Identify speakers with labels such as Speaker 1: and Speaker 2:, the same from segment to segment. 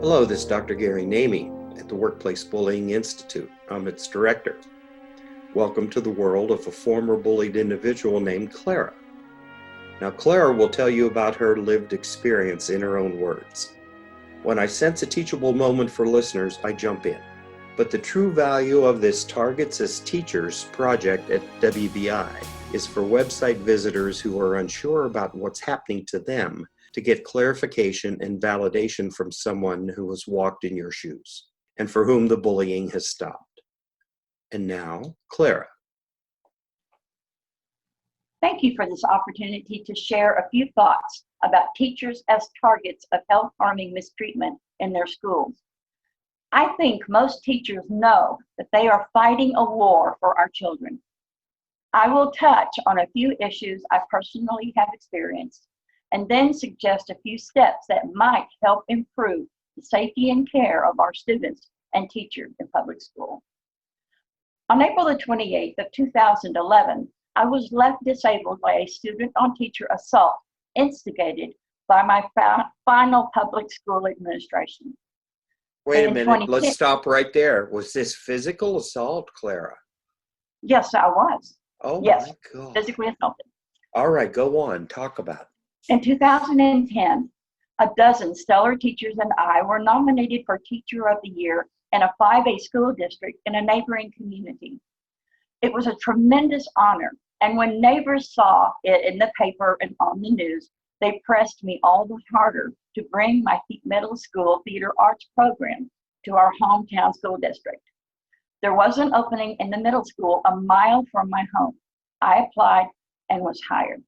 Speaker 1: Hello, this is Dr. Gary Namey at the Workplace Bullying Institute. I'm its director. Welcome to the world of a former bullied individual named Clara. Now, Clara will tell you about her lived experience in her own words. When I sense a teachable moment for listeners, I jump in. But the true value of this Targets as Teachers project at WBI is for website visitors who are unsure about what's happening to them to get clarification and validation from someone who has walked in your shoes and for whom the bullying has stopped. And now, Clara.
Speaker 2: Thank you for this opportunity to share a few thoughts about teachers as targets of health-harming mistreatment in their schools. I think most teachers know that they are fighting a war for our children. I will touch on a few issues I personally have experienced and then suggest a few steps that might help improve the safety and care of our students and teachers in public school. On April the 28th of 2011, I was left disabled by a student-on-teacher assault instigated by my final public school administration.
Speaker 1: Wait a minute, let's stop right there. Was this physical assault, Clara?
Speaker 2: Yes, I was.
Speaker 1: Oh
Speaker 2: yes,
Speaker 1: my God.
Speaker 2: Physically assaulted.
Speaker 1: All right, go on, talk about it.
Speaker 2: In 2010, a dozen stellar teachers and I were nominated for Teacher of the Year in a 5A school district in a neighboring community. It was a tremendous honor, and when neighbors saw it in the paper and on the news, they pressed me all the harder to bring my middle school theater arts program to our hometown school district. There was an opening in the middle school a mile from my home. I applied and was hired.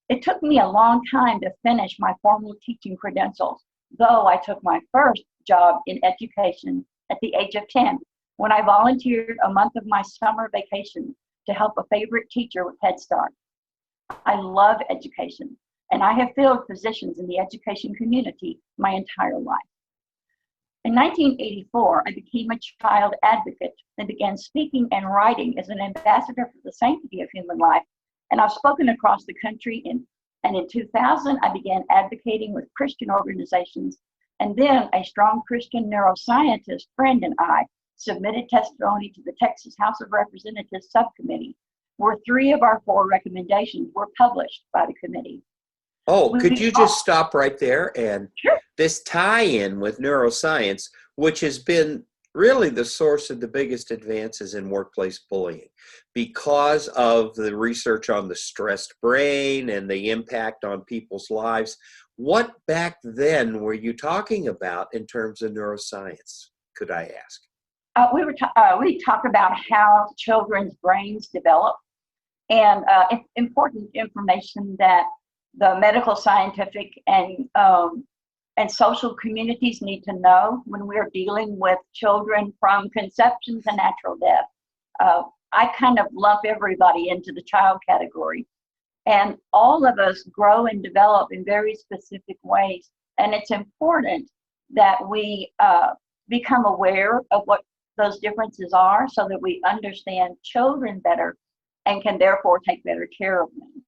Speaker 2: It took me a long time to finish my formal teaching credentials, though I took my first job in education at the age of 10, when I volunteered a month of my summer vacation to help a favorite teacher with Head Start. I love education, and I have filled positions in the education community my entire life. In 1984, I became a child advocate and began speaking and writing as an ambassador for the sanctity of human life. And I've spoken across the country, and in 2000, I began advocating with Christian organizations. And then a strong Christian neuroscientist friend and I submitted testimony to the Texas House of Representatives subcommittee, where 3 of our 4 recommendations were published by the committee.
Speaker 1: Oh, could you just stop right there? And
Speaker 2: Sure.
Speaker 1: This tie-in with neuroscience, which has been really the source of the biggest advances in workplace bullying because of the research on the stressed brain and the impact on people's lives. What back then were you talking about in terms of neuroscience, could I ask?
Speaker 2: We talk about how children's brains develop and important information that the medical, scientific, and social communities need to know when we're dealing with children from conception to natural death. I kind of lump everybody into the child category. And all of us grow and develop in very specific ways. And it's important that we become aware of what those differences are so that we understand children better and can therefore take better care of them.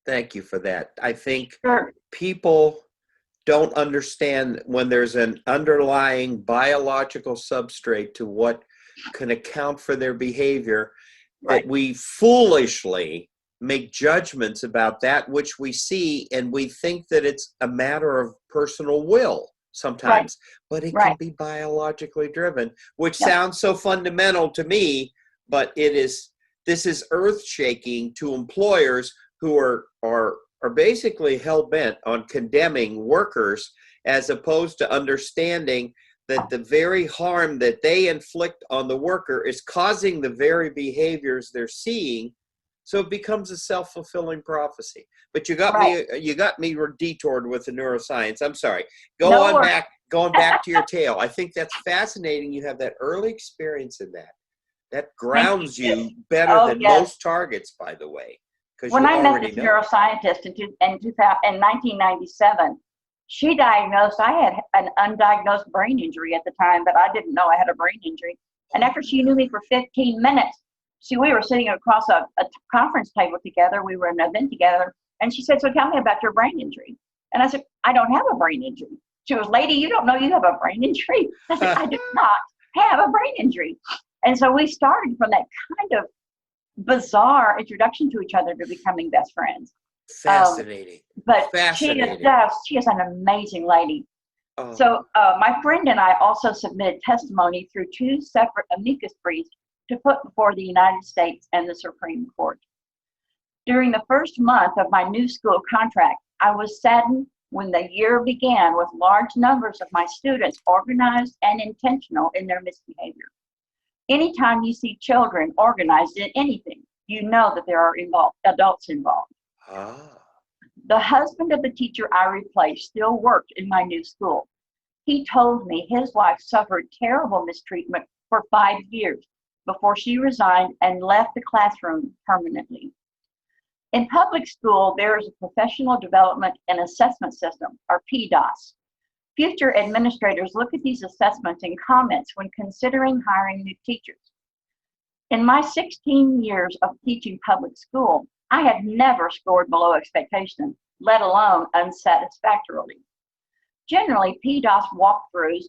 Speaker 1: Thank you for that. I think
Speaker 2: Sure.
Speaker 1: people don't understand when there's an underlying biological substrate to what can account for their behavior,
Speaker 2: Right.
Speaker 1: that we foolishly make judgments about that which we see, and we think that it's a matter of personal will sometimes, but it can be biologically driven, which sounds so fundamental to me, but this is earth-shaking to employers who are basically hell-bent on condemning workers, as opposed to understanding that the very harm that they inflict on the worker is causing the very behaviors they're seeing. So it becomes a self-fulfilling prophecy. But you got me detoured with the neuroscience. I'm sorry. Going back to your tale. I think that's fascinating. You have that early experience in that. That grounds you better than most targets, by the way.
Speaker 2: When I met this neuroscientist in 1997, she diagnosed, I had an undiagnosed brain injury at the time, but I didn't know I had a brain injury. And after she knew me for 15 minutes, we were sitting across a conference table together. We were in an event together. And she said, "So tell me about your brain injury." And I said, "I don't have a brain injury." She was, lady, you don't know you have a brain injury. I said, I do not have a brain injury. And so we started from that kind of bizarre introduction to each other to becoming best friends.
Speaker 1: Fascinating.
Speaker 2: But
Speaker 1: Fascinating.
Speaker 2: she is an amazing lady.
Speaker 1: Oh.
Speaker 2: So my friend and I also submitted testimony through 2 separate amicus briefs to put before the United States and the Supreme Court. During the first month of my new school contract, I was saddened when the year began with large numbers of my students organized and intentional in their misbehavior. Anytime you see children organized in anything, you know that there are adults involved.
Speaker 1: Ah.
Speaker 2: The husband of the teacher I replaced still worked in my new school. He told me his wife suffered terrible mistreatment for 5 years before she resigned and left the classroom permanently. In public school, there is a professional development and assessment system, or PDAS. Future administrators look at these assessments and comments when considering hiring new teachers. In my 16 years of teaching public school, I had never scored below expectation, let alone unsatisfactorily. Generally, PDAS walkthroughs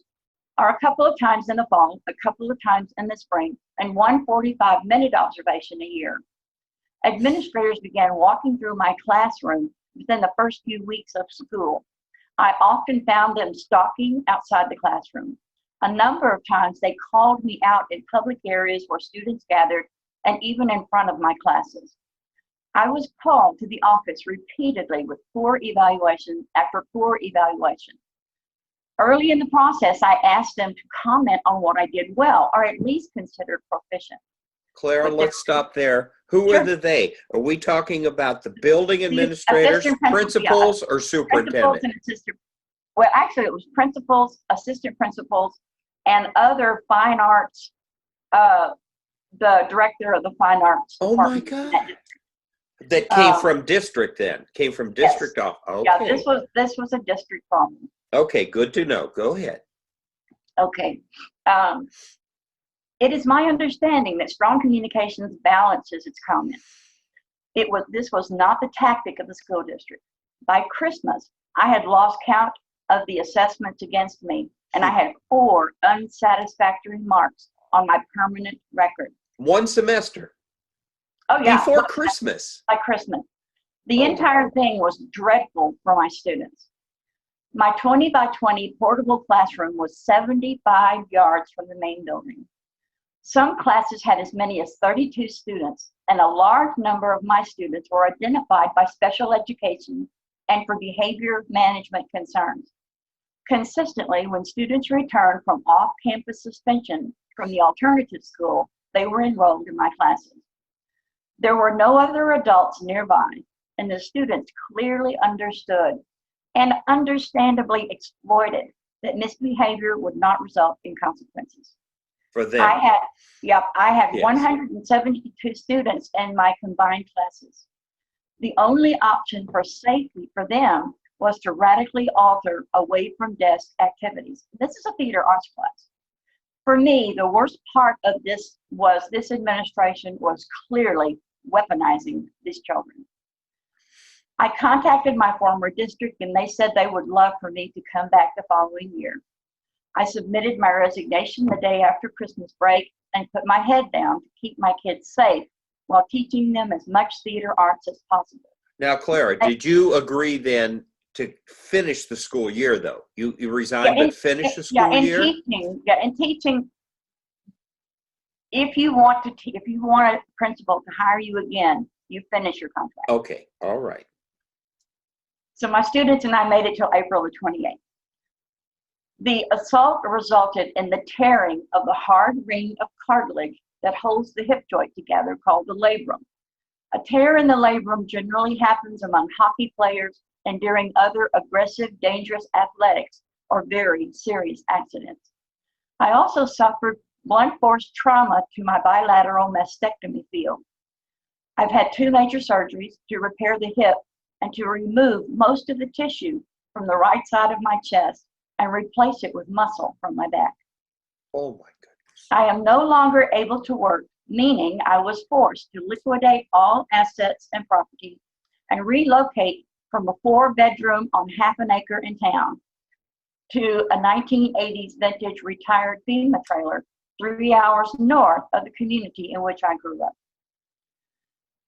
Speaker 2: are a couple of times in the fall, a couple of times in the spring, and one 45-minute observation a year. Administrators began walking through my classroom within the first few weeks of school. I often found them stalking outside the classroom. A number of times they called me out in public areas where students gathered and even in front of my classes. I was called to the office repeatedly with poor evaluation after poor evaluation. Early in the process, I asked them to comment on what I did well, or at least considered proficient.
Speaker 1: Clara, let's stop there. Who
Speaker 2: Sure.
Speaker 1: are the they? Are we talking about the building administrators, principals, or superintendent?
Speaker 2: Principals and assistant. Well, actually, it was principals, assistant principals, and other fine arts, the director of the fine arts.
Speaker 1: Oh my God. That came from district then? Came from district off? Okay.
Speaker 2: Yeah, this was a district problem.
Speaker 1: Okay, good to know. Go ahead.
Speaker 2: Okay. It is my understanding that strong communications balances its comments. This was not the tactic of the school district. By Christmas, I had lost count of the assessments against me, and I had 4 unsatisfactory marks on my permanent record.
Speaker 1: One semester?
Speaker 2: Oh, yeah.
Speaker 1: Before Christmas?
Speaker 2: By Christmas. The entire thing was dreadful for my students. My 20 by 20 portable classroom was 75 yards from the main building. Some classes had as many as 32 students, and a large number of my students were identified by special education and for behavior management concerns. Consistently, when students returned from off-campus suspension from the alternative school, they were enrolled in my classes. There were no other adults nearby, and the students clearly understood and understandably exploited that misbehavior would not result in consequences.
Speaker 1: For them.
Speaker 2: I had
Speaker 1: Yes.
Speaker 2: 172 students in my combined classes. The only option for safety for them was to radically alter away from desk activities. This is a theater arts class. For me, the worst part of this was this administration was clearly weaponizing these children. I contacted my former district and they said they would love for me to come back the following year. I submitted my resignation the day after Christmas break and put my head down to keep my kids safe while teaching them as much theater arts as possible.
Speaker 1: Now, Clara, did you agree then to finish the school year, though? You resigned but finish the school year?
Speaker 2: In teaching, if you want a principal to hire you again, you finish your contract.
Speaker 1: Okay, all right.
Speaker 2: So my students and I made it till April the 28th. The assault resulted in the tearing of the hard ring of cartilage that holds the hip joint together called the labrum. A tear in the labrum generally happens among hockey players and during other aggressive, dangerous athletics or very serious accidents. I also suffered blunt force trauma to my bilateral mastectomy field. I've had 2 major surgeries to repair the hip and to remove most of the tissue from the right side of my chest and replace it with muscle from my back.
Speaker 1: Oh my goodness.
Speaker 2: I am no longer able to work, meaning I was forced to liquidate all assets and property and relocate from a 4-bedroom on half an acre in town. to a 1980s vintage retired FEMA trailer 3 hours north of the community in which I grew up.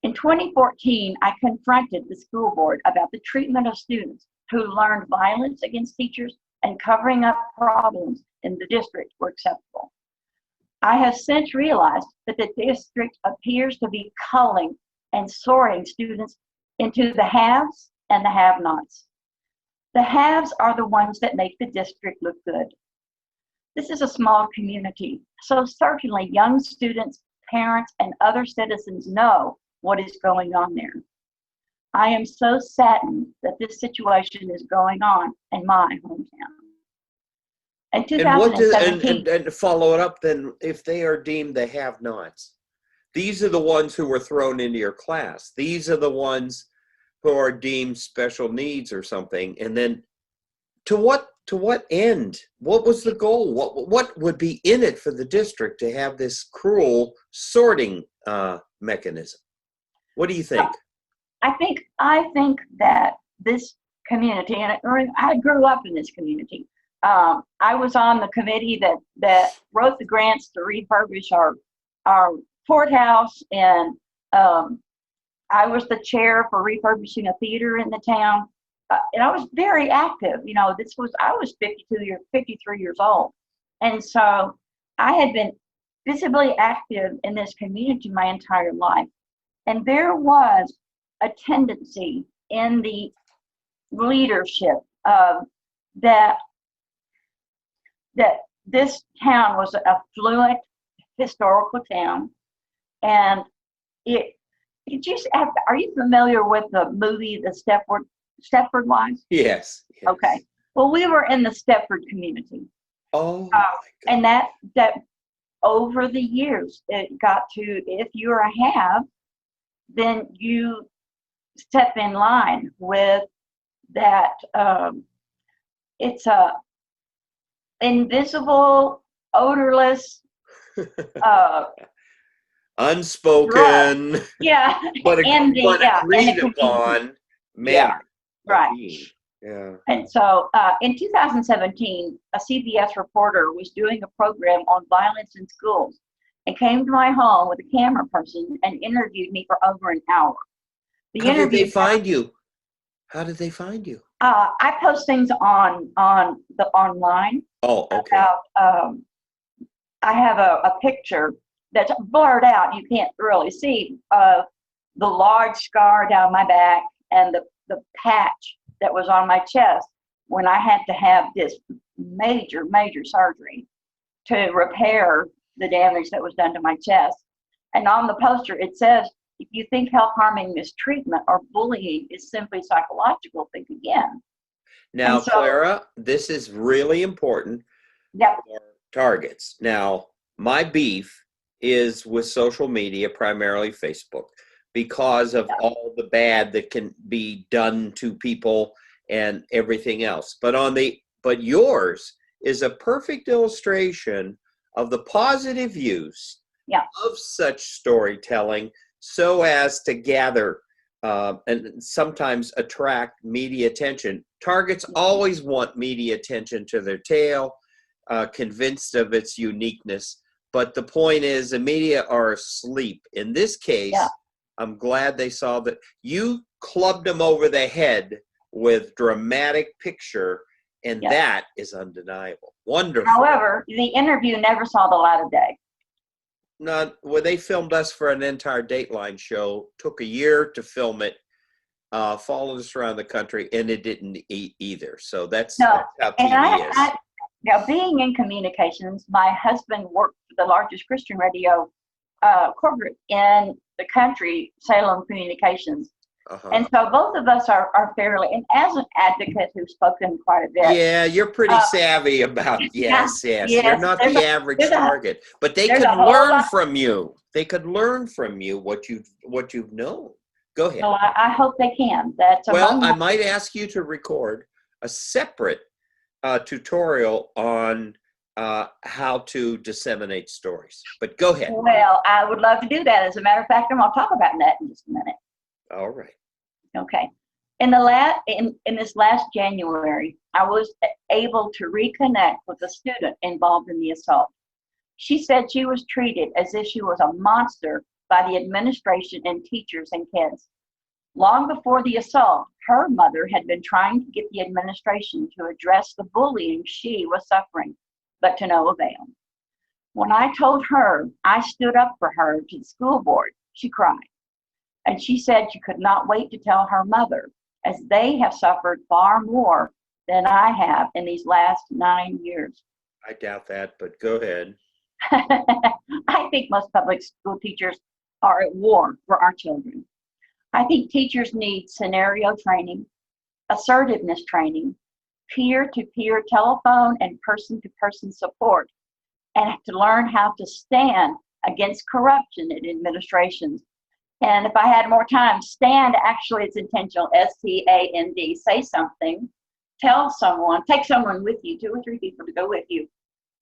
Speaker 2: In 2014, I confronted the school board about the treatment of students who learned violence against teachers and covering up problems in the district were acceptable. I have since realized that the district appears to be culling and sorting students into the haves and the have-nots. The haves are the ones that make the district look good. This is a small community, so certainly young students, parents, and other citizens know what is going on there. I am so saddened that this situation is going on in my hometown. In 2017,
Speaker 1: and to follow it up, then, if they are deemed the have-nots, these are the ones who were thrown into your class. These are the ones who are deemed special needs or something. And then, to what end? What was the goal? What would be in it for the district to have this cruel sorting mechanism? What do you think?
Speaker 2: I think that this community, and I grew up in this community. I was on the committee that wrote the grants to refurbish our courthouse, and I was the chair for refurbishing a theater in the town. And I was very active. You know, I was 53 years old. And so I had been visibly active in this community my entire life. And there was a tendency in the leadership that this town was an affluent historical town, and are you familiar with the movie The Stepford Wives?
Speaker 1: Yes.
Speaker 2: Okay. Well, we were in the Stepford community.
Speaker 1: Oh,
Speaker 2: and that over the years, it got to, if you're a have, then you step in line with that. It's a invisible, odorless,
Speaker 1: unspoken,
Speaker 2: drug. Yeah,
Speaker 1: but agreed upon manner.
Speaker 2: Yeah, right.
Speaker 1: Yeah.
Speaker 2: And so in 2017, a CBS reporter was doing a program on violence in schools and came to my home with a camera person and interviewed me for over an hour.
Speaker 1: How did they find you?
Speaker 2: I post things on the online.
Speaker 1: Oh, okay.
Speaker 2: About I have a picture that's blurred out. You can't really see the large scar down my back and the patch that was on my chest when I had to have this major surgery to repair the damage that was done to my chest. And on the poster, it says, if you think health-harming mistreatment or bullying is simply psychological, think again.
Speaker 1: Now, Clara, this is really important for targets. Now, my beef is with social media, primarily Facebook, because of all the bad that can be done to people and everything else. But yours is a perfect illustration of the positive use of such storytelling so as to gather and sometimes attract media attention. Targets always want media attention to their tale, convinced of its uniqueness. But the point is, the media are asleep. In this case, I'm glad they saw that you clubbed them over the head with dramatic picture, and that is undeniable. Wonderful.
Speaker 2: However, the interview never saw the light of day.
Speaker 1: Well, they filmed us for an entire Dateline show. Took a year to film it. Followed us around the country, and it didn't either. So that's how TV is.
Speaker 2: Now, being in communications, my husband worked for the largest Christian radio corporate in the country, Salem Communications. And so both of us are fairly, and as an advocate who's spoken quite a bit.
Speaker 1: Yeah, you're pretty savvy about, yes. You're not the average target, but they could learn from you. They could learn from you what you've known. Go ahead.
Speaker 2: Well, I hope they can.
Speaker 1: I might ask you to record a separate tutorial on how to disseminate stories, but go ahead.
Speaker 2: Well, I would love to do that. As a matter of fact, I'm going to talk about that in just a minute.
Speaker 1: All right.
Speaker 2: Okay. In this last January, I was able to reconnect with a student involved in the assault. She said she was treated as if she was a monster by the administration and teachers and kids. Long before the assault, her mother had been trying to get the administration to address the bullying she was suffering, but to no avail. When I told her I stood up for her to the school board, she cried. And she said she could not wait to tell her mother, as they have suffered far more than I have in these last 9 years.
Speaker 1: I doubt that, but go ahead.
Speaker 2: I think most public school teachers are at war for our children. I think teachers need scenario training, assertiveness training, peer-to-peer telephone and person-to-person support, and to learn how to stand against corruption in administrations. And if I had more time, stand, actually it's intentional, S-T-A-N-D, say something, tell someone, take someone with you, 2 or 3 people to go with you,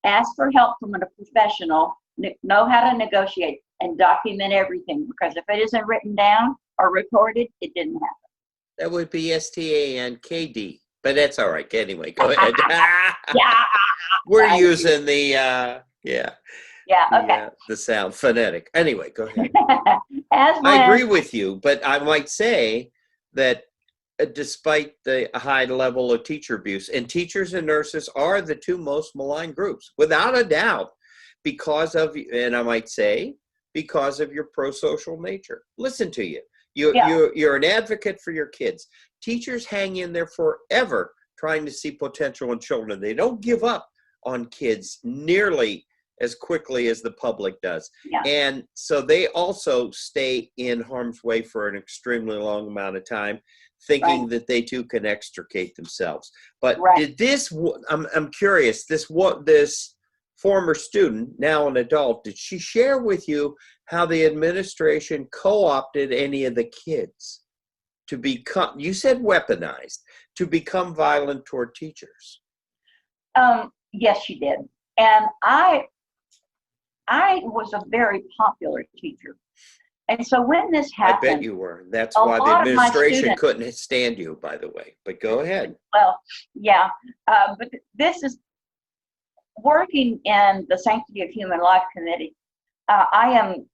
Speaker 2: ask for help from a professional, know how to negotiate, and document everything, because if it isn't written down or recorded, it didn't happen.
Speaker 1: That would be S-T-A-N-K-D, but that's all right. Anyway, go ahead.
Speaker 2: Yeah.
Speaker 1: We're using the,
Speaker 2: Yeah, okay.
Speaker 1: the sound, phonetic. Anyway, go ahead.
Speaker 2: I
Speaker 1: agree with you, but I might say that despite the high level of teacher abuse, and teachers and nurses are the 2 most maligned groups, without a doubt, because of, and I might say, because of your pro-social nature. Listen to you. You're an advocate for your kids. Teachers hang in there forever trying to see potential in children. They don't give up on kids nearly as quickly as the public does.
Speaker 2: Yeah.
Speaker 1: And so they also stay in harm's way for an extremely long amount of time, thinking that they too can extricate themselves. But did this, I'm curious, this former student, now an adult, did she share with you how the administration co-opted any of the kids to become, you said weaponized, to become violent toward teachers?
Speaker 2: Yes, she did. And I was a very popular teacher. And so when this happened,
Speaker 1: I bet you were. That's why the administration couldn't stand you, by the way. But go ahead.
Speaker 2: Well, yeah. But this is working in the Sanctity of Human Life Committee. I am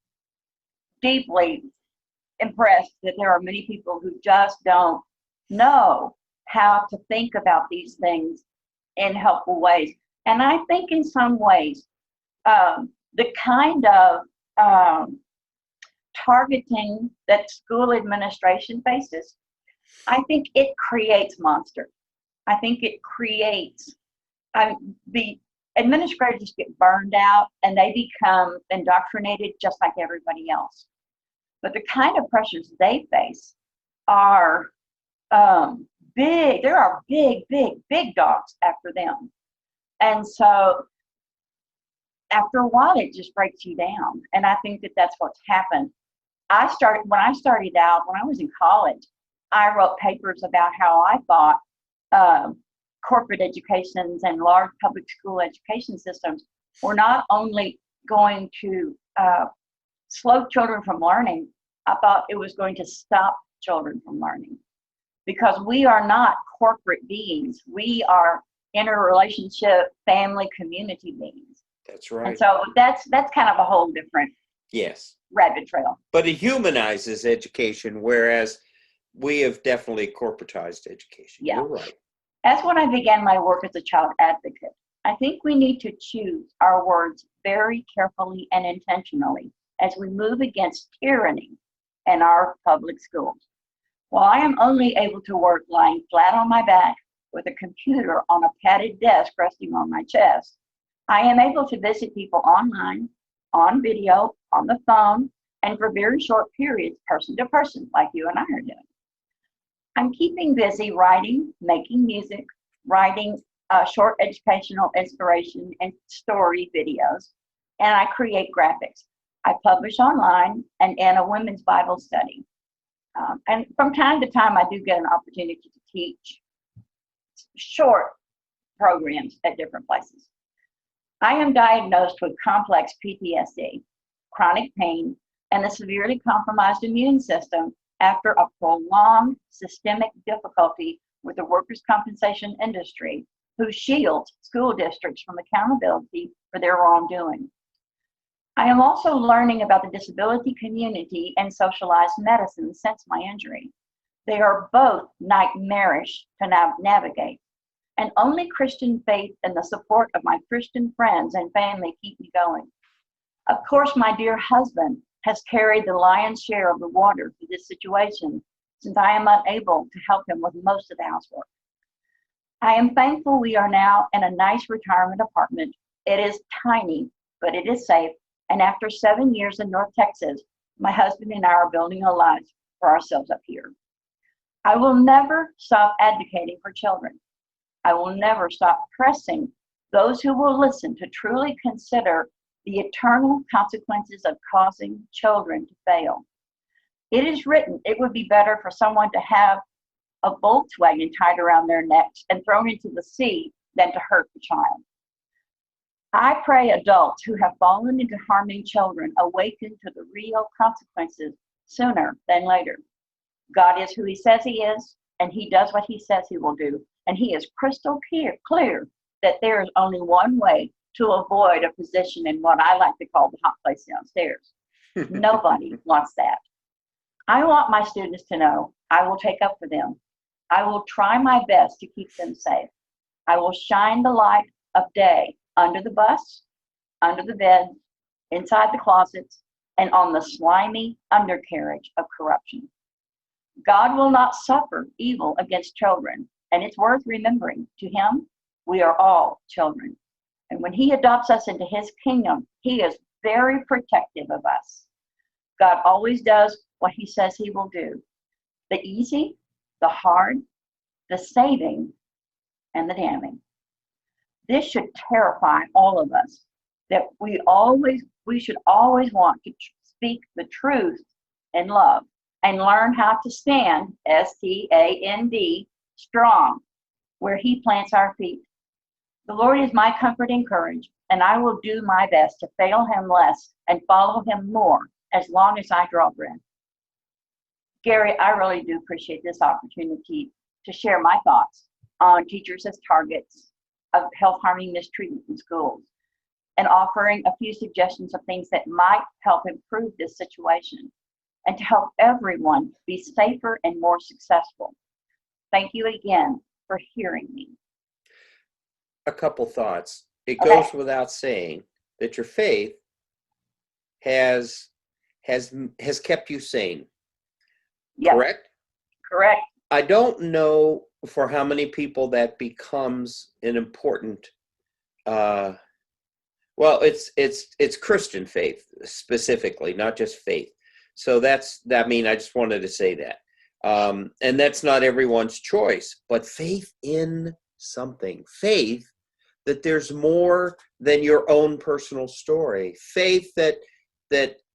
Speaker 2: deeply impressed that there are many people who just don't know how to think about these things in helpful ways. And I think in some ways, the kind of targeting that school administration faces, I think it creates monsters. I think it creates, the administrators get burned out and they become indoctrinated just like everybody else. But the kind of pressures they face are big. There are big dogs after them. And so after a while, it just breaks you down. And I think that that's what's happened. When I started out, when I was in college, I wrote papers about how I thought corporate educations and large public school education systems were not only going to slow children from learning, I thought it was going to stop children from learning. Because we are not corporate beings. We are interrelationship, family, community beings.
Speaker 1: That's right.
Speaker 2: And so that's kind of a whole different rabbit trail.
Speaker 1: But it humanizes education, whereas we have definitely corporatized education.
Speaker 2: Yeah.
Speaker 1: You're right.
Speaker 2: That's when I began my work as a child advocate. I think we need to choose our words very carefully and intentionally as we move against tyranny in our public schools. While I am only able to work lying flat on my back with a computer on a padded desk resting on my chest, I am able to visit people online, on video, on the phone, and for very short periods, person to person, like you and I are doing. I'm keeping busy writing, making music, writing short educational inspiration and story videos, and I create graphics. I publish online and in a women's Bible study. And from time to time, I do get an opportunity to teach short programs at different places. I am diagnosed with complex PTSD, chronic pain, and a severely compromised immune system after a prolonged systemic difficulty with the workers' compensation industry, who shields school districts from accountability for their wrongdoing. I am also learning about the disability community and socialized medicine since my injury. They are both nightmarish to navigate, and only Christian faith and the support of my Christian friends and family keep me going. Of course, my dear husband has carried the lion's share of the water through this situation, since I am unable to help him with most of the housework. I am thankful we are now in a nice retirement apartment. It is tiny, but it is safe. And after 7 years in North Texas, my husband and I are building a life for ourselves up here. I will never stop advocating for children. I will never stop pressing those who will listen to truly consider the eternal consequences of causing children to fail. It is written, it would be better for someone to have a Volkswagen tied around their necks and thrown into the sea than to hurt the child. I pray adults who have fallen into harming children awaken to the real consequences sooner than later. God is who he says he is, and he does what he says he will do. And he is crystal clear that there is only one way to avoid a position in what I like to call the hot place downstairs. Nobody wants that. I want my students to know I will take up for them. I will try my best to keep them safe. I will shine the light of day under the bus, under the bed, inside the closets, and on the slimy undercarriage of corruption. God will not suffer evil against children, and it's worth remembering. To him, we are all children. And when he adopts us into his kingdom, he is very protective of us. God always does what he says he will do. The easy, the hard, the saving, and the damning. This should terrify all of us, that we should always want to speak the truth in love and learn how to stand, S-T-A-N-D, strong, where he plants our feet. The Lord is my comfort and courage, and I will do my best to fail him less and follow him more as long as I draw breath. Gary, I really do appreciate this opportunity to share my thoughts on teachers as targets of health harming mistreatment in schools, and offering a few suggestions of things that might help improve this situation and to help everyone be safer and more successful. Thank you again for hearing me.
Speaker 1: A couple thoughts. It goes without saying that your faith has kept you sane.
Speaker 2: Yep.
Speaker 1: Correct?
Speaker 2: Correct.
Speaker 1: I don't know for how many people that becomes an important it's Christian faith specifically, not just faith. So I just wanted to say that. And that's not everyone's choice, but faith in something. Faith that there's more than your own personal story. Faith that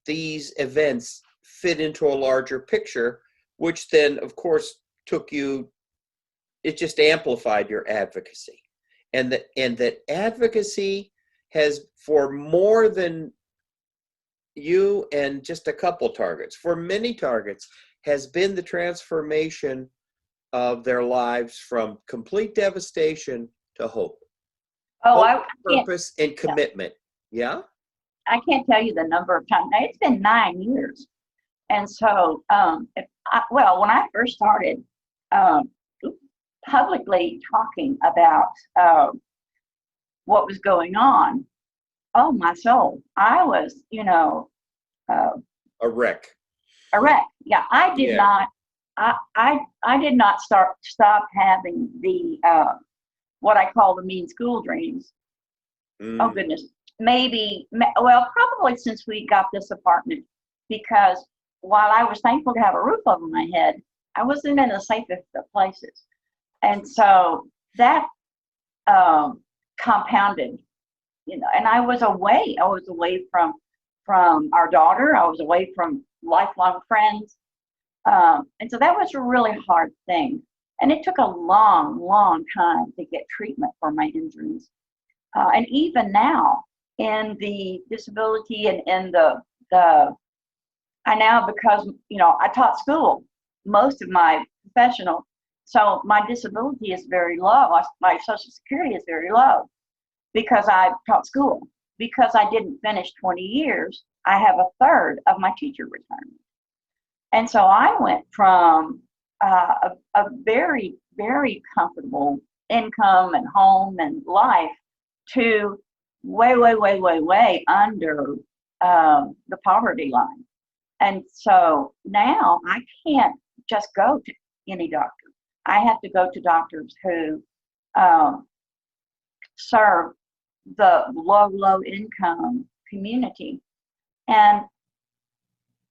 Speaker 1: these events fit into a larger picture, which then, of course, it just amplified your advocacy. And that advocacy has, for more than you and just a couple targets, for many targets, has been the transformation of their lives from complete devastation to hope. Hope, purpose, and commitment. Yeah?
Speaker 2: I can't tell you the number of times. It's been 9 years. And so, when I first started publicly talking about what was going on, oh, my soul, I was,
Speaker 1: a wreck.
Speaker 2: A wreck. Yeah, I did not. I did not stop having the what I call the mean school dreams. Oh goodness, probably since we got this apartment, because while I was thankful to have a roof over my head, I wasn't in the safest of places, and so that compounded, and I was away. I was away from our daughter. I was away from lifelong friends. And so that was a really hard thing. And it took a long, long time to get treatment for my injuries. And even now, in the disability and in I now, because, I taught school most of my professional. So my disability is very low. My Social Security is very low because I taught school. Because I didn't finish 20 years, I have a third of my teacher retirement. And so I went from a very, very comfortable income and home and life to way, way, way, way, way under the poverty line. And so now I can't just go to any doctor. I have to go to doctors who serve the low income community. And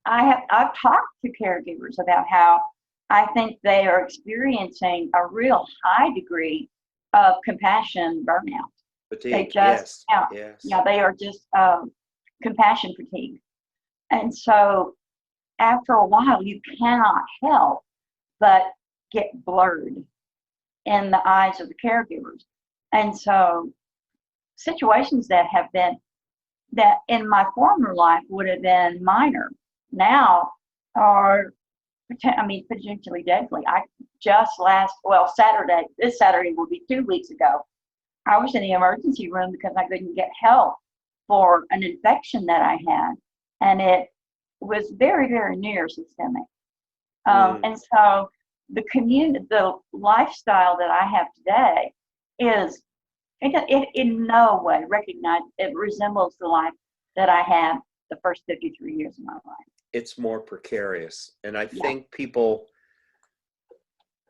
Speaker 2: I've talked to caregivers about how I think they are experiencing a real high degree of compassion burnout.
Speaker 1: Fatigue.
Speaker 2: They just, they are just compassion fatigue. And so after a while, you cannot help but get blurred in the eyes of the caregivers. And so situations that in my former life would have been minor now are, potentially deadly. This Saturday will be 2 weeks ago, I was in the emergency room because I couldn't get help for an infection that I had, and it was very, very near systemic. And so the lifestyle that I have today is, it in no way resembles the life that I had the first 53 years of my life.
Speaker 1: It's more precarious. And I think people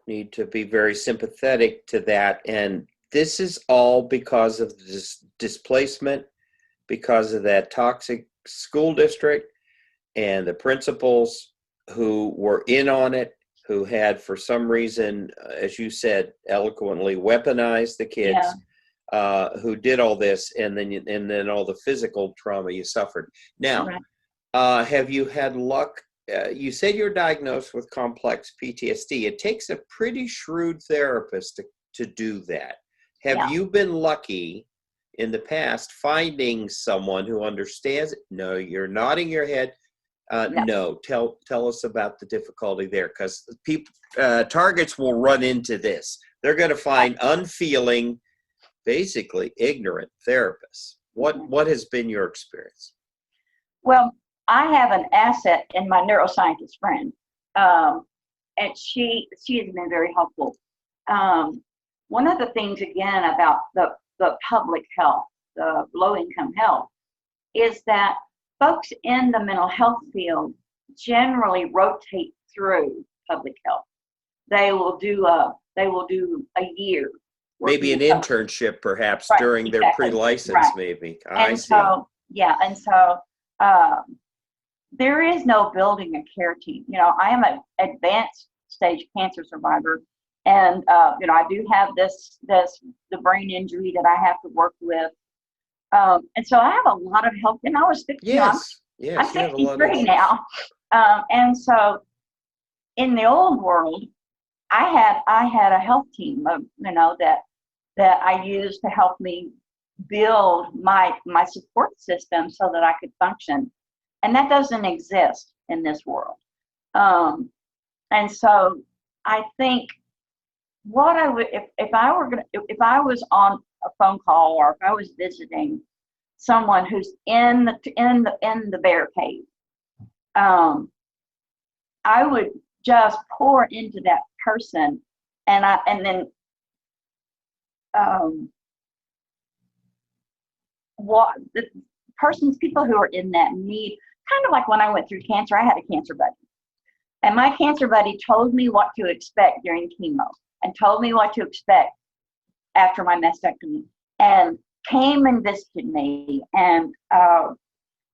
Speaker 1: need to be very sympathetic to that. And this is all because of this displacement, because of that toxic school district and the principals who were in on it, who had, for some reason, as you said, eloquently weaponized the kids, who did all this, and then all the physical trauma you suffered. Now, have you had luck? You said you're diagnosed with complex PTSD. It takes a pretty shrewd therapist to do that. Have you been lucky in the past finding someone who understands it? No, you're nodding your head. No. Tell us about the difficulty there, because people, targets will run into this. They're going to find unfeeling, basically ignorant therapists. What has been your experience?
Speaker 2: Well, I have an asset in my neuroscientist friend, and she has been very helpful. One of the things, again, about the public health, the low-income health, is that folks in the mental health field generally rotate through public health. They will do a year.
Speaker 1: Maybe an internship, perhaps, during their pre-license, maybe. I see.
Speaker 2: There is no building a care team. I am an advanced stage cancer survivor, and I do have the brain injury that I have to work with, and so I have a lot of help. And I was 50. I'm 63 now, and so in the old world, I had a health team of that I used to help me build my support system so that I could function. And that doesn't exist in this world. And so I think what I would, if I was on a phone call, or if I was visiting someone who's in the bear cave, I would just pour into that person, and then what the people who are in that need. Kind of like when I went through cancer, I had a cancer buddy. And my cancer buddy told me what to expect during chemo, and told me what to expect after my mastectomy, and came and visited me, and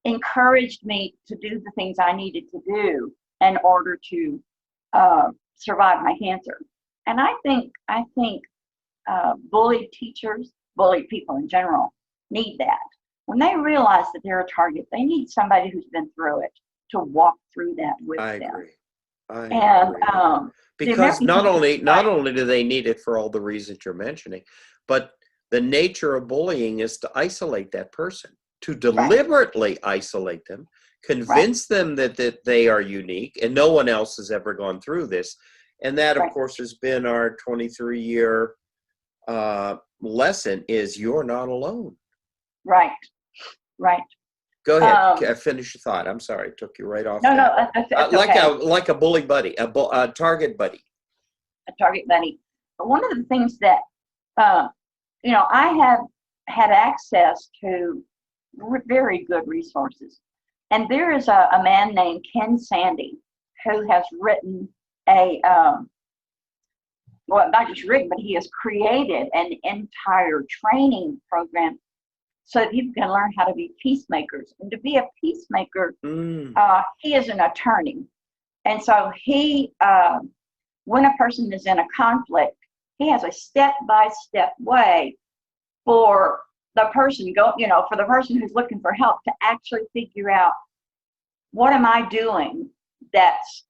Speaker 2: encouraged me to do the things I needed to do in order to survive my cancer. And I think bullied teachers, bullied people in general, need that. When they realize that they're a target, they need somebody who's been through it to walk through that with them.
Speaker 1: I agree. Because not only do they need it for all the reasons you're mentioning, but the nature of bullying is to isolate that person, to deliberately isolate them,
Speaker 2: Right.
Speaker 1: convince them that they are unique and no one else has ever gone through this. And that, of
Speaker 2: Right.
Speaker 1: course, has been our 23-year lesson is you're not alone.
Speaker 2: Right. Right.
Speaker 1: Go ahead.
Speaker 2: Um,
Speaker 1: Finish your thought. I'm sorry. I took you right off
Speaker 2: no,
Speaker 1: that.
Speaker 2: no, it's
Speaker 1: Like
Speaker 2: okay.
Speaker 1: a bully buddy, a target buddy.
Speaker 2: A target buddy. But one of the things that, I have had access to very good resources. And there is a man named Ken Sandy who has written well, not just written, but he has created an entire training program so that people can learn how to be peacemakers. And to be a peacemaker, he is an attorney. And so when a person is in a conflict, he has a step-by-step way for the person for the person who's looking for help to actually figure out, what am I doing that's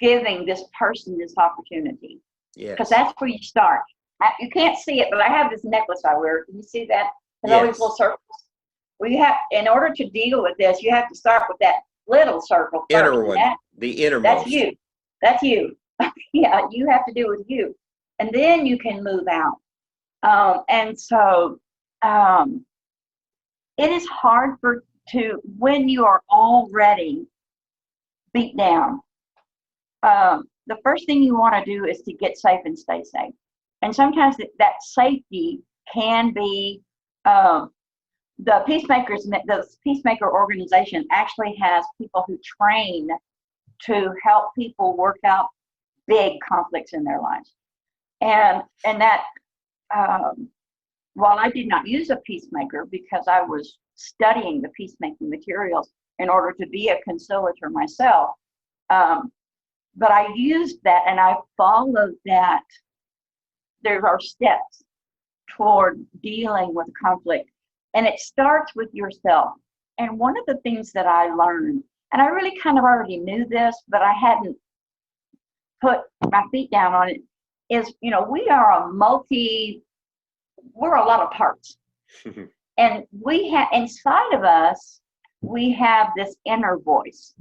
Speaker 2: giving this person this opportunity? Because that's where you start. You can't see it, but I have this necklace I wear. Can you see that? There's all these little circles. Well, in order to deal with this, you have to start with that little circle first.
Speaker 1: Inner one, the innermost.
Speaker 2: That's you. Yeah, you have to do with you. And then you can move out. And so it is hard when you are already beat down. The first thing you want to do is to get safe and stay safe. And sometimes that safety can be, the Peacemaker organization actually has people who train to help people work out big conflicts in their lives. And that, while I did not use a peacemaker because I was studying the peacemaking materials in order to be a conciliator myself, but I used that and I followed that. There are steps toward dealing with conflict, and it starts with yourself. And one of the things that I learned, and I really kind of already knew this, but I hadn't put my feet down on it, is, we are we're a lot of parts. And we have, inside of us, we have this inner voice.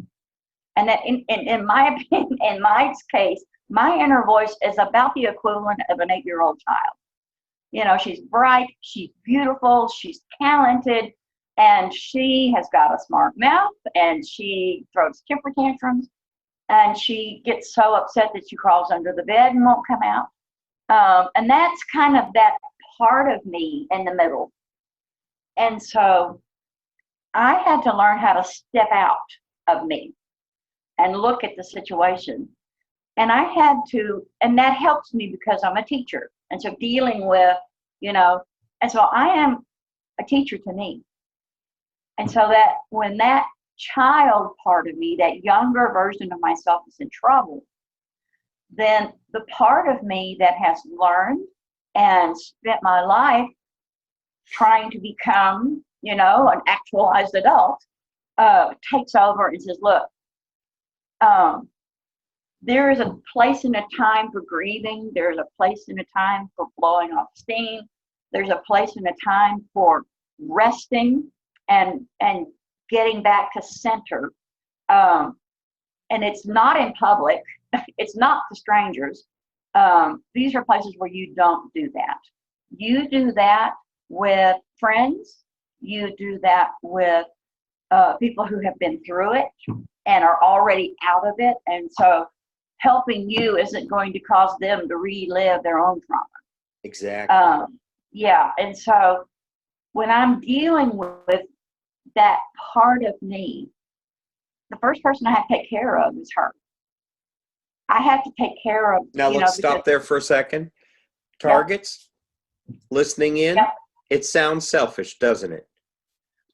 Speaker 2: And that in my opinion, in my case, my inner voice is about the equivalent of an 8-year-old child. She's bright, she's beautiful, she's talented, and she has got a smart mouth, and she throws temper tantrums, and she gets so upset that she crawls under the bed and won't come out. And that's kind of that part of me in the middle. And so I had to learn how to step out of me and look at the situation. And and that helps me because I'm a teacher. And so dealing with, and so I am a teacher to me. And so that when that child part of me, that younger version of myself is in trouble, then the part of me that has learned and spent my life trying to become, an actualized adult, takes over and says, look, there is a place and a time for grieving. There's a place and a time for blowing off steam. There's a place and a time for resting and getting back to center. And it's not in public. It's not to strangers. These are places where you don't do that. You do that with friends. You do that with people who have been through it and are already out of it. And so helping you isn't going to cause them to relive their own trauma.
Speaker 1: Exactly.
Speaker 2: Yeah. And so when I'm dealing with that part of me, the first person I have to take care of is her. I have to take care of.
Speaker 1: Now let's stop there for a second. Targets, listening in.
Speaker 2: Yep.
Speaker 1: It sounds selfish, doesn't it?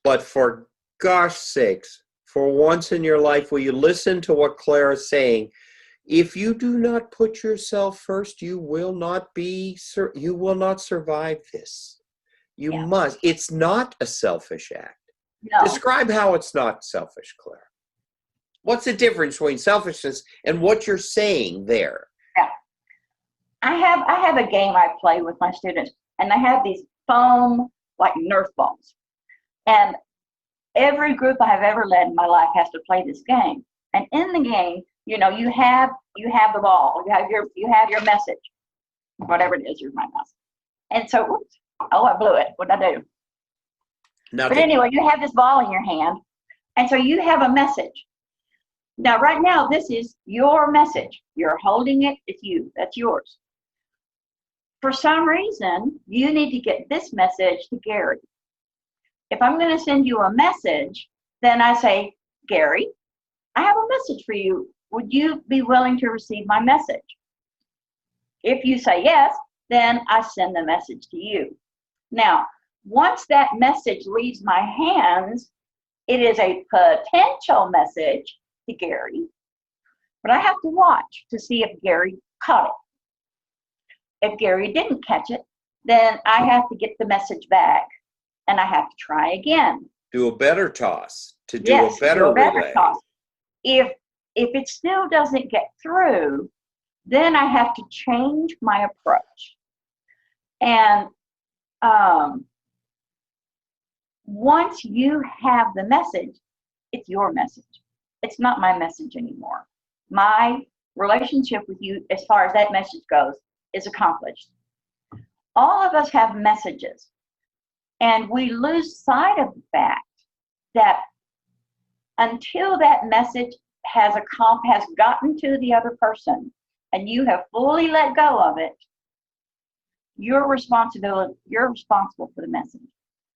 Speaker 1: But for gosh sakes, for once in your life, will you listen to what Claire is saying? If you do not put yourself first, you will not survive this. You must. It's not a selfish act.
Speaker 2: No.
Speaker 1: Describe how it's not selfish, Claire. What's the difference between selfishness and what you're saying there?
Speaker 2: Yeah. I have a game I play with my students, and I have these foam, like Nerf balls. And every group I have ever led in my life has to play this game. And in the game, you know, you have the ball, you have your message, whatever it is, your my mouse. And so, oops, oh, I blew it. What did I do?
Speaker 1: Nothing.
Speaker 2: But anyway, you have this ball in your hand, and so you have a message. Now, right now, this is your message. You're holding it. It's you. That's yours. For some reason, you need to get this message to Gary. If I'm going to send you a message, then I say, Gary, I have a message for you. Would you be willing to receive my message? If you say yes, then I send the message to you. Now, once that message leaves my hands, it is a potential message to Gary, but I have to watch to see if Gary caught it. If Gary didn't catch it, then I have to get the message back and I have to try again.
Speaker 1: Do a better toss, to do a better relay.
Speaker 2: Toss. If it still doesn't get through, then I have to change my approach. And once you have the message, it's your message. It's not my message anymore. My relationship with you, as far as that message goes, is accomplished. All of us have messages, and we lose sight of the fact that until that message has gotten to the other person and you have fully let go of it, you're responsible for the message.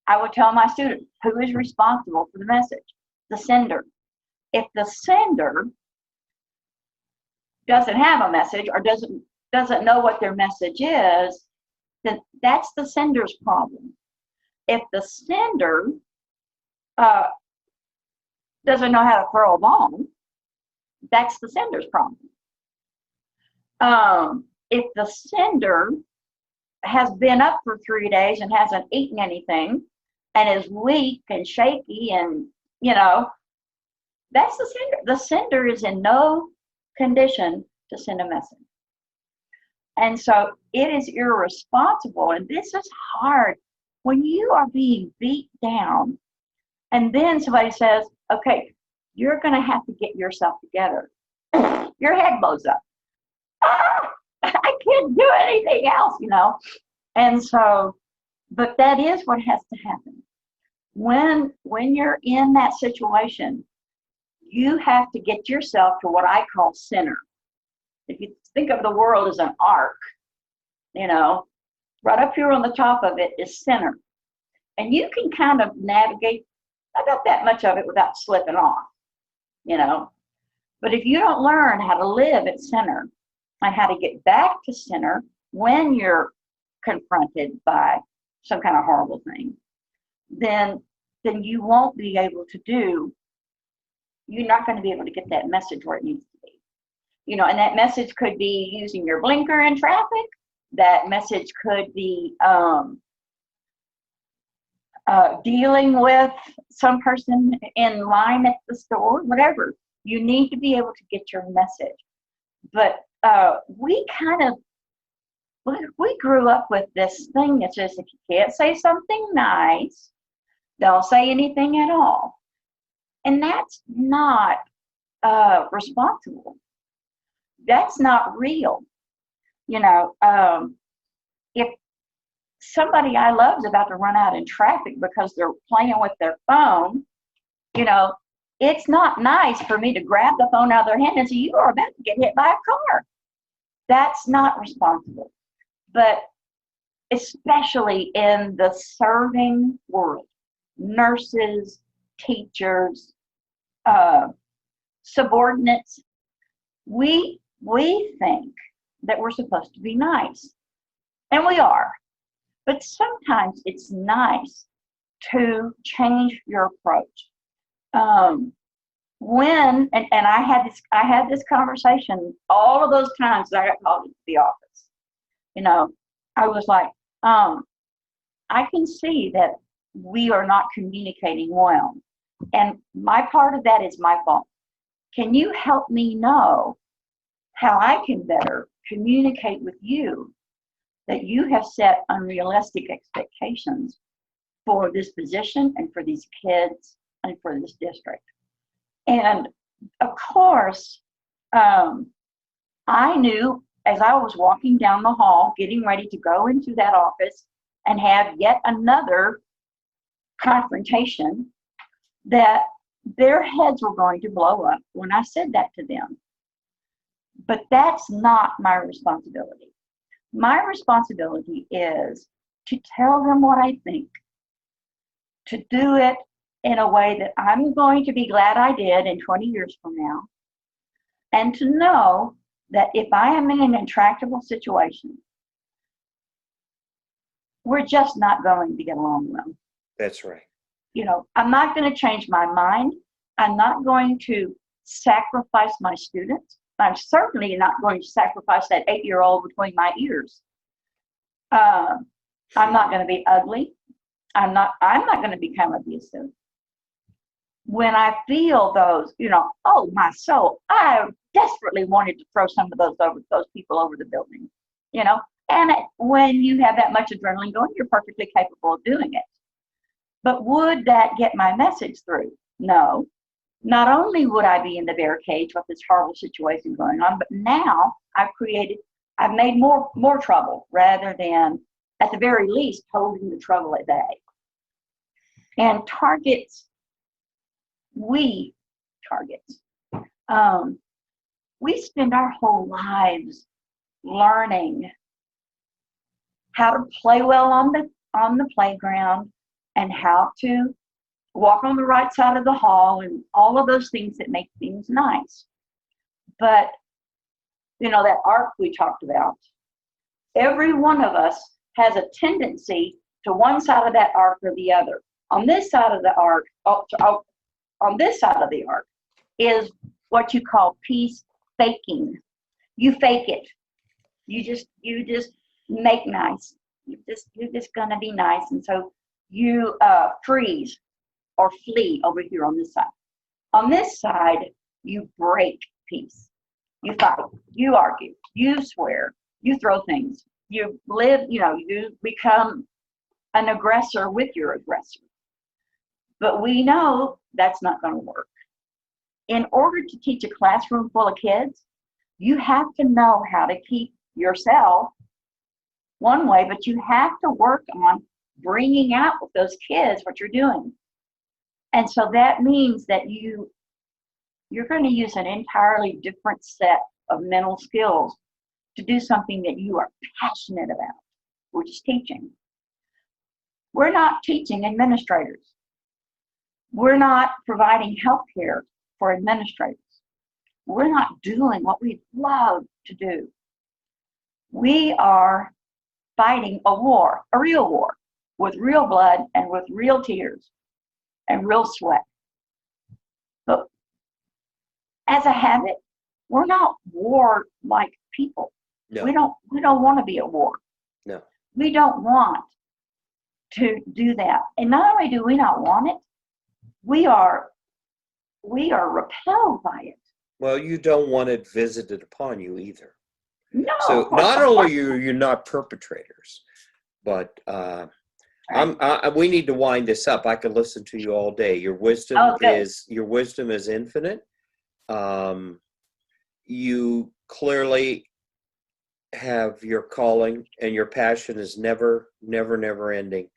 Speaker 2: I would tell my students, who is responsible for the message? The sender. If the sender doesn't have a message or doesn't know what their message is, then that's the sender's problem. If the sender doesn't know how to throw a ball, that's the sender's problem. If the sender has been up for 3 days and hasn't eaten anything and is weak and shaky and, you know, that's the sender. The sender is in no condition to send a message. And so it is irresponsible, and this is hard when you are being beat down and then somebody says, okay, you're going to have to get yourself together. Your head blows up. I can't do anything else, you know. And so, but that is what has to happen. When you're in that situation, you have to get yourself to what I call center. If you think of the world as an arc, you know, right up here on the top of it is center. And you can kind of navigate about that much of it without slipping off, you know. But if you don't learn how to live at center and how to get back to center when you're confronted by some kind of horrible thing, then you won't be able to you're not going to be able to get that message where it needs to be. You know, and that message could be using your blinker in traffic. That message could be dealing with some person in line at the store, whatever. You need to be able to get your message. But we grew up with this thing that says if you can't say something nice, don't say anything at all. And that's not responsible. That's not real. You know, if somebody I love is about to run out in traffic because they're playing with their phone, you know, it's not nice for me to grab the phone out of their hand and say, you are about to get hit by a car. That's not responsible. But especially in the serving world, nurses, teachers, subordinates, we think that we're supposed to be nice. And we are. But sometimes it's nice to change your approach. And I had this conversation all of those times that I got called into the office. You know, I was like, I can see that we are not communicating well. And my part of that is my fault. Can you help me know how I can better communicate with you that you have set unrealistic expectations for this position and for these kids and for this district. And of course, I knew as I was walking down the hall, getting ready to go into that office and have yet another confrontation, that their heads were going to blow up when I said that to them. But that's not my responsibility. My responsibility is to tell them what I think, to do it in a way that I'm going to be glad I did in 20 years from now, and to know that if I am in an intractable situation, we're just not going to get along well.
Speaker 1: That's right.
Speaker 2: You know, I'm not going to change my mind. I'm not going to sacrifice my students. I'm certainly not going to sacrifice that 8-year-old between my ears. I'm not going to be ugly. I'm not going to become abusive. When I feel those, you know, oh my soul, I desperately wanted to throw some of those people over the building, you know. And when you have that much adrenaline going, you're perfectly capable of doing it. But would that get my message through? No. Not only would I be in the bear cage with this horrible situation going on, but now I've made more trouble rather than, at the very least, holding the trouble at bay. And we spend our whole lives learning how to play well on the playground and how to walk on the right side of the hall and all of those things that make things nice. But, you know, that arc we talked about, every one of us has a tendency to one side of that arc or the other. On this side of the arc, is what you call peace faking. You fake it. You just make nice. You're just gonna be nice, and so you freeze or flee over here on this side. On this side, you break peace. You fight. You argue. You swear. You throw things. You live. You know. You become an aggressor with your aggressor. But we know that's not going to work. In order to teach a classroom full of kids, you have to know how to keep yourself one way, but you have to work on bringing out with those kids what you're doing. And so that means that you're going to use an entirely different set of mental skills to do something that you are passionate about, which is teaching. We're not teaching administrators. We're not providing health care for administrators. We're not doing what we love to do. We are fighting a war, a real war, with real blood and with real tears and real sweat. But as a habit, we're not war-like people.
Speaker 1: No.
Speaker 2: We don't want to be at war.
Speaker 1: No.
Speaker 2: We don't want to do that. And not only do we not want it, we are repelled by it.
Speaker 1: Well, you don't want it visited upon you either.
Speaker 2: No.
Speaker 1: So not only you're not perpetrators, but we need to wind this up. I could listen to you all day. Your wisdom is infinite. You clearly have your calling, and your passion is never ending.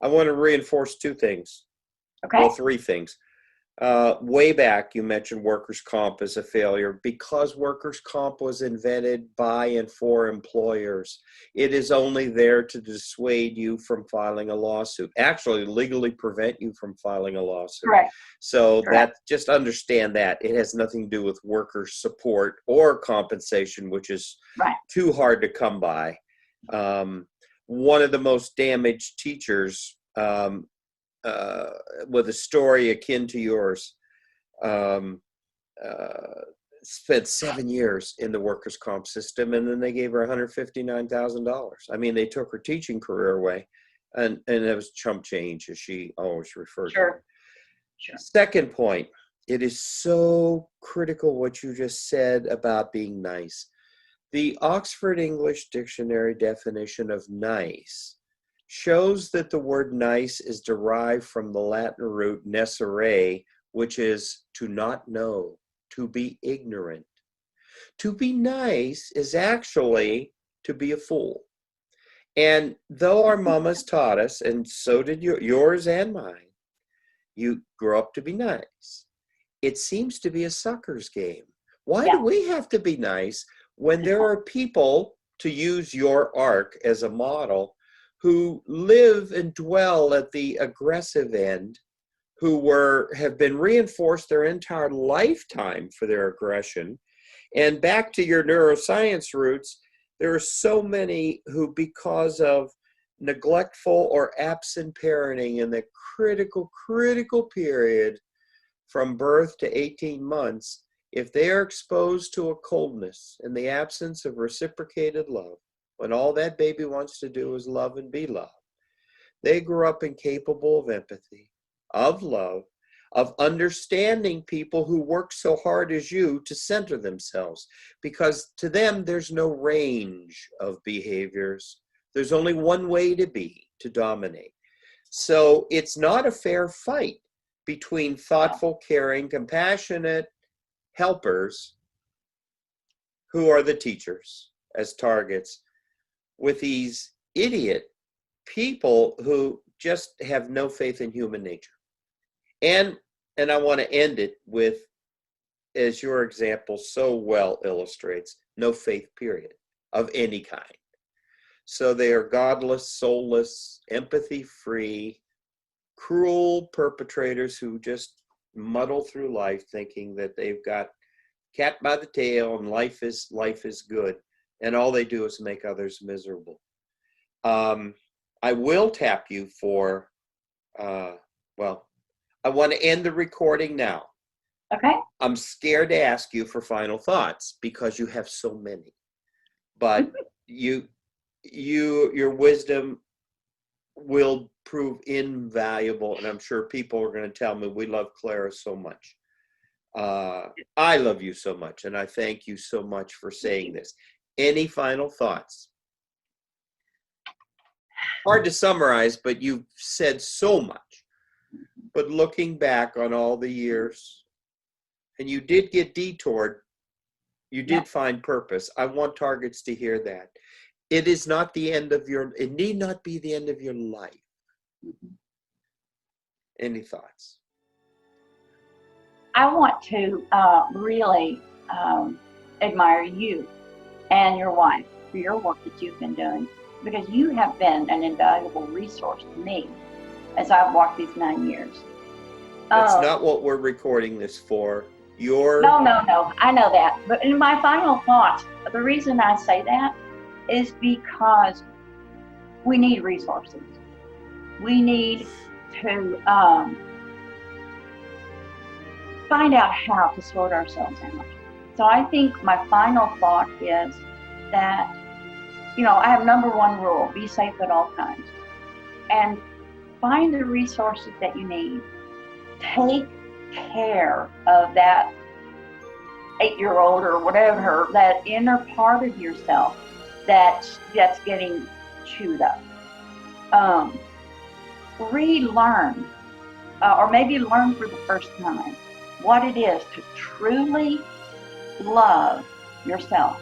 Speaker 1: I want to reinforce two things.
Speaker 2: Okay.
Speaker 1: Well, three things. Way back, you mentioned workers' comp as a failure. Because workers' comp was invented by and for employers, it is only there to dissuade you from filing a lawsuit. Actually, legally prevent you from filing a lawsuit.
Speaker 2: Correct.
Speaker 1: So
Speaker 2: Correct.
Speaker 1: just understand that. It has nothing to do with worker support or compensation, which is too hard to come by. One of the most damaged teachers, with a story akin to yours, spent 7 years in the workers' comp system, and then they gave her $159,000. I mean, they took her teaching career away, and it was chump change, as she always referred to it. Sure. Second point, it is so critical what you just said about being nice. The Oxford English Dictionary definition of nice shows that the word nice is derived from the Latin root necere, which is to not know, to be ignorant. To be nice is actually to be a fool. And though our mamas taught us, and so did yours and mine, you grow up to be nice, it seems to be a sucker's game. Why do we have to be nice when there are people, to use your arc as a model, who live and dwell at the aggressive end, who have been reinforced their entire lifetime for their aggression? And back to your neuroscience roots, there are so many who, because of neglectful or absent parenting in the critical period from birth to 18 months, if they are exposed to a coldness in the absence of reciprocated love, when all that baby wants to do is love and be loved, they grow up incapable of empathy, of love, of understanding people who work so hard as you to center themselves, because to them there's no range of behaviors. There's only one way to be, to dominate. So it's not a fair fight between thoughtful, caring, compassionate helpers, who are the teachers as targets, with these idiot people who just have no faith in human nature. And I want to end it with, as your example so well illustrates, no faith, period, of any kind. So they are godless, soulless, empathy-free, cruel perpetrators who just muddle through life thinking that they've got cat by the tail and life is good, and all they do is make others miserable. I will tap you for, I want to end the recording now.
Speaker 2: Okay.
Speaker 1: I'm scared to ask you for final thoughts because you have so many, but your wisdom will prove invaluable, and I'm sure people are going to tell me, we love Clara so much. I love you so much, and I thank you so much for saying this. Any final thoughts? Hard to summarize, but you've said so much. But looking back on all the years, and you did get detoured, you did find purpose. I want targets to hear that. It is not the end of it need not be the end of your life. Any thoughts?
Speaker 2: I want to really admire you and your wife for your work that you've been doing, because you have been an invaluable resource to me as I've walked these 9 years.
Speaker 1: That's not what we're recording this for.
Speaker 2: No, I know that. But in my final thoughts, the reason I say that is because we need resources. We need to find out how to sort ourselves out. So I think my final thought is that, I have number one rule: be safe at all times. And find the resources that you need. Take care of that 8-year-old or whatever, that inner part of yourself that's getting chewed up. Relearn, or maybe learn for the first time, what it is to truly love yourself.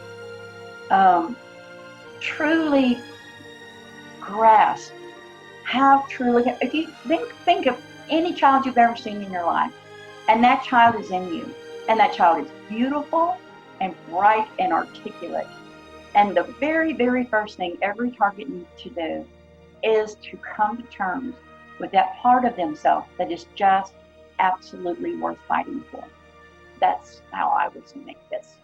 Speaker 2: Truly grasp how truly, if you think of any child you've ever seen in your life, and that child is in you, and that child is beautiful and bright and articulate. And the very, very first thing every target needs to do is to come to terms with that part of themselves that is just absolutely worth fighting for. That's how I would make this.